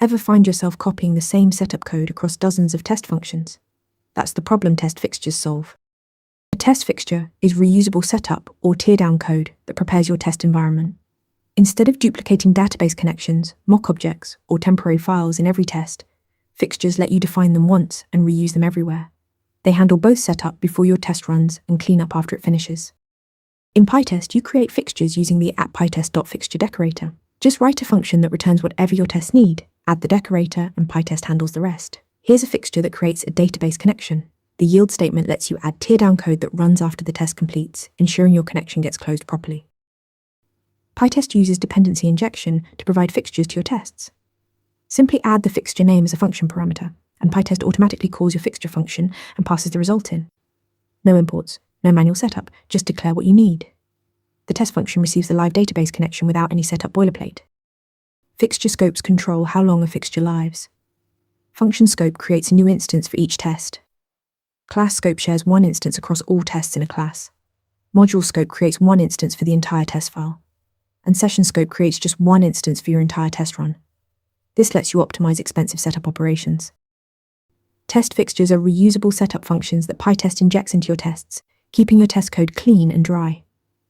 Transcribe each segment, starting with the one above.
Ever find yourself copying the same setup code across dozens of test functions? That's the problem test fixtures solve. A test fixture is reusable setup or teardown code that prepares your test environment. Instead of duplicating database connections, mock objects, or temporary files in every test, fixtures let you define them once and reuse them everywhere. They handle both setup before your test runs and clean up after it finishes. In pytest, you create fixtures using the pytest.fixture decorator. Just write a function that returns whatever your tests need, add the decorator, and pytest handles the rest. Here's a fixture that creates a database connection. The yield statement lets you add teardown code that runs after the test completes, ensuring your connection gets closed properly. Pytest uses dependency injection to provide fixtures to your tests. Simply add the fixture name as a function parameter, and pytest automatically calls your fixture function and passes the result in. No imports, no manual setup, just declare what you need. The test function receives the live database connection without any setup boilerplate. Fixture scopes control how long a fixture lives. Function scope creates a new instance for each test. Class scope shares one instance across all tests in a class. Module scope creates one instance for the entire test file. And session scope creates just one instance for your entire test run. This lets you optimize expensive setup operations. Test fixtures are reusable setup functions that pytest injects into your tests, keeping your test code clean and dry.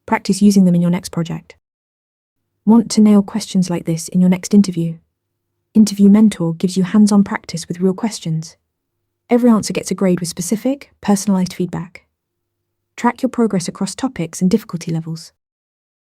Practice using them in your next project. Want to nail questions like this in your next interview? Interview Mentor gives you hands-on practice with real questions. Every answer gets a grade with specific, personalized feedback. Track your progress across topics and difficulty levels.